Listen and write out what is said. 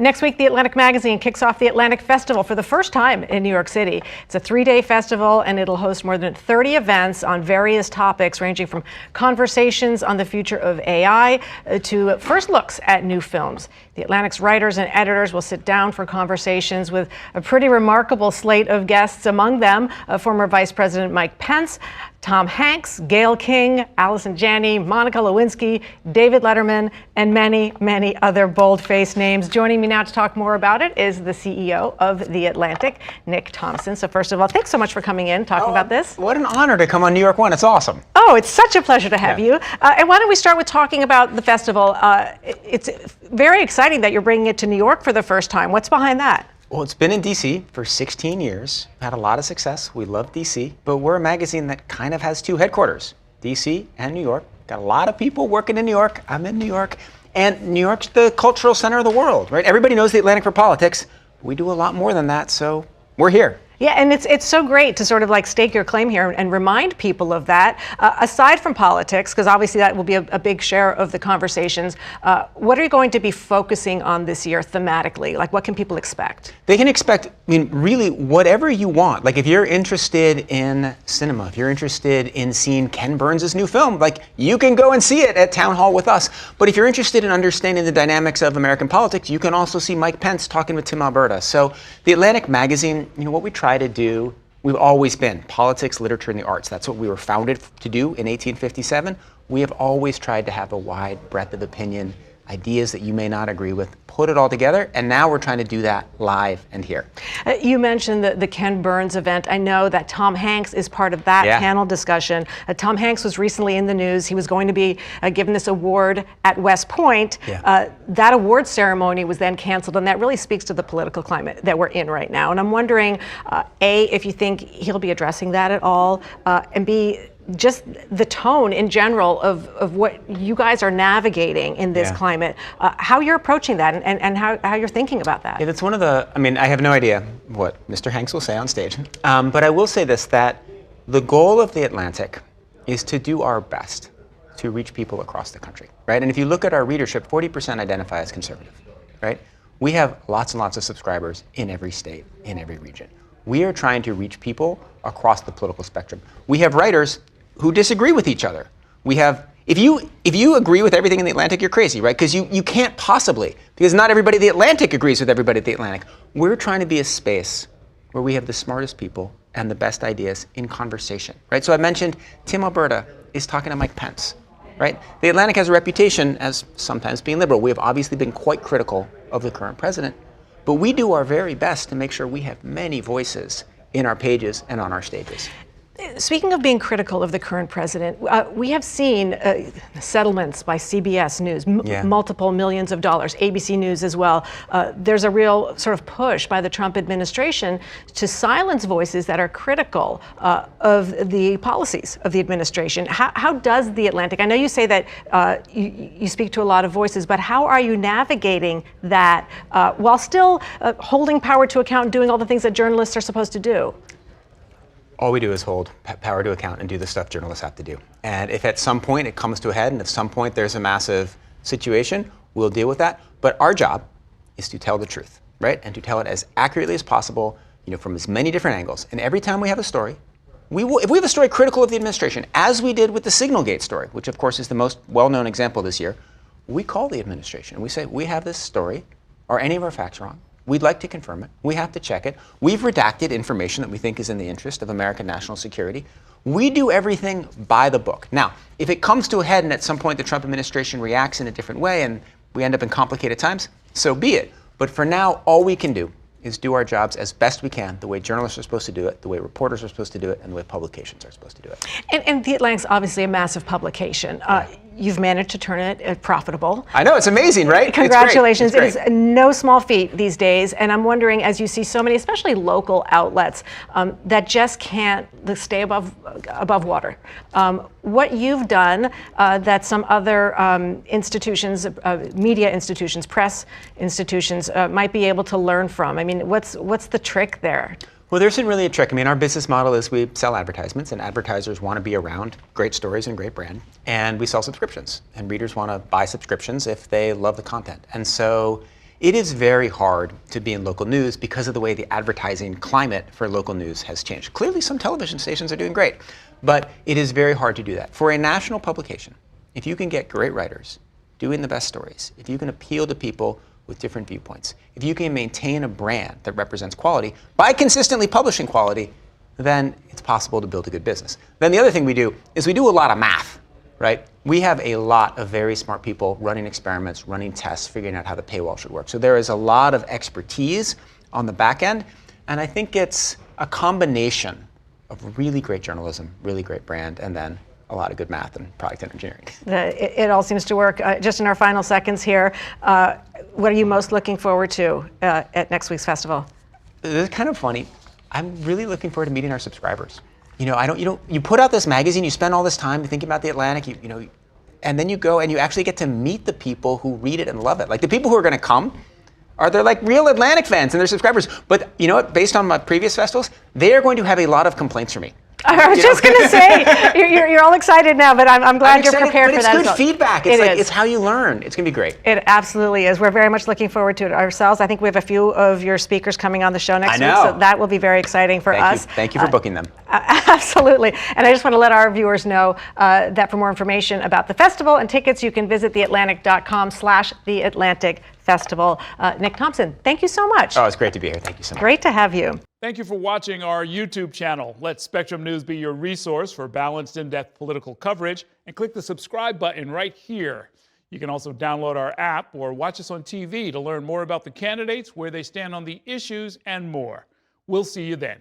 Next week, The Atlantic magazine kicks off the Atlantic Festival for the first time in New York City. It's a 3-day festival, and it'll host more than 30 events on various topics, ranging from conversations on the future of AI to first looks at new films. The Atlantic's writers and editors will sit down for conversations with a pretty remarkable slate of guests, among them former Vice President Mike Pence, Tom Hanks, Gayle King, Allison Janney, Monica Lewinsky, David Letterman, and many, many other bold-faced names. Joining me now to talk more about it is the CEO of The Atlantic, Nick Thompson. So first of all, thanks so much for coming in, talking about this. What an honor to come on New York One. It's awesome. Oh, it's such a pleasure to have you. And why don't we start with talking about the festival? It's very exciting that you're bringing it to New York for the first time. What's behind that? Well, it's been in D.C. for 16 years. Had a lot of success. We love D.C., but we're a magazine that kind of has two headquarters, D.C. and New York. Got a lot of people working in New York. I'm in New York. And New York's the cultural center of the world, right? Everybody knows The Atlantic for politics. We do a lot more than that, so we're here. Yeah, and it's so great to sort of like stake your claim here and remind people of that. Aside from politics, because obviously that will be a big share of the conversations, what are you going to be focusing on this year thematically? Like, what can people expect? They can expect, really whatever you want. Like, if you're interested in cinema, if you're interested in seeing Ken Burns' new film, like, you can go and see it at Town Hall with us. But if you're interested in understanding the dynamics of American politics, you can also see Mike Pence talking with Tim Alberta. So The Atlantic magazine, what we try to do, we've always been politics, literature, and the arts. That's what we were founded to do in 1857. We have always tried to have a wide breadth of opinion, ideas that you may not agree with, put it all together, and now we're trying to do that live and here. You mentioned the Ken Burns event. I know that Tom Hanks is part of that panel discussion. Tom Hanks was recently in the news. He was going to be given this award at West Point. That award ceremony was then canceled, and that really speaks to the political climate that we're in right now. And I'm wondering, A, if you think he'll be addressing that at all, and B, just the tone in general of what you guys are navigating in this climate, how you're approaching that and how you're thinking about that. Yeah, that's one of the, I have no idea what Mr. Hanks will say on stage, but I will say this, that the goal of The Atlantic is to do our best to reach people across the country, right? And if you look at our readership, 40% identify as conservative, right? We have lots and lots of subscribers in every state, in every region. We are trying to reach people across the political spectrum. We have writers who disagree with each other. We have, if you agree with everything in The Atlantic, you're crazy, right? Because you can't possibly, because not everybody at The Atlantic agrees with everybody at The Atlantic. We're trying to be a space where we have the smartest people and the best ideas in conversation, right? So I mentioned Tim Alberta is talking to Mike Pence, right? The Atlantic has a reputation as sometimes being liberal. We have obviously been quite critical of the current president, but we do our very best to make sure we have many voices in our pages and on our stages. Speaking of being critical of the current president, we have seen settlements by CBS News, multiple millions of dollars, ABC News as well. There's a real sort of push by the Trump administration to silence voices that are critical of the policies of the administration. How does The Atlantic, I know you say that you speak to a lot of voices, but how are you navigating that while still holding power to account and doing all the things that journalists are supposed to do? All we do is hold power to account and do the stuff journalists have to do. And if at some point it comes to a head and at some point there's a massive situation, we'll deal with that. But our job is to tell the truth, right? And to tell it as accurately as possible, from as many different angles. And every time we have a story, if we have a story critical of the administration, as we did with the Signalgate story, which of course is the most well-known example this year, we call the administration and we say, we have this story. Are any of our facts wrong? We'd like to confirm it. We have to check it. We've redacted information that we think is in the interest of American national security. We do everything by the book. Now, if it comes to a head and at some point the Trump administration reacts in a different way and we end up in complicated times, so be it. But for now, all we can do is do our jobs as best we can, the way journalists are supposed to do it, the way reporters are supposed to do it, and the way publications are supposed to do it. And The Atlantic's obviously a massive publication. You've managed to turn it profitable. I know, it's amazing, right? Congratulations. It's great. It is no small feat these days. And I'm wondering, as you see so many, especially local outlets, that just can't stay above water, what you've done that some other institutions, media institutions, press institutions might be able to learn from. What's the trick there? Well, there isn't really a trick. Our business model is we sell advertisements, and advertisers want to be around great stories and great brand. And we sell subscriptions, and readers want to buy subscriptions if they love the content. And so It is very hard to be in local news because of the way the advertising climate for local news has changed. Clearly, some television stations are doing great, but it is very hard to do that. For a national publication, if you can get great writers doing the best stories, if you can appeal to people with different viewpoints, if you can maintain a brand that represents quality by consistently publishing quality, then it's possible to build a good business. Then the other thing we do is we do a lot of math, right? We have a lot of very smart people running experiments, running tests, figuring out how the paywall should work. So there is a lot of expertise on the back end, and I think it's a combination of really great journalism, really great brand, and then a lot of good math and product engineering. It all seems to work. Just in our final seconds here, what are you most looking forward to at next week's festival? It's kind of funny. I'm really looking forward to meeting our subscribers. You put out this magazine, you spend all this time thinking about the Atlantic, and then you go and you actually get to meet the people who read it and love it. Like the people who are going to come they're like real Atlantic fans and they're subscribers. But you know what? Based on my previous festivals, they are going to have a lot of complaints from me. I was just going to say, you're all excited now, but I'm glad you're prepared for that. It's good feedback. It's how you learn. It's going to be great. It absolutely is. We're very much looking forward to it ourselves. I think we have a few of your speakers coming on the show next week, so that will be very exciting for us. Thank you for booking them. Absolutely. And I just want to let our viewers know that for more information about the festival and tickets, you can visit theatlantic.com/theatlanticfestival. Nick Thompson, thank you so much. Oh, it's great to be here. Thank you so much. Great to have you. Thank you for watching our YouTube channel. Let Spectrum News be your resource for balanced, in-depth political coverage, and click the subscribe button right here. You can also download our app or watch us on TV to learn more about the candidates, where they stand on the issues, and more. We'll see you then.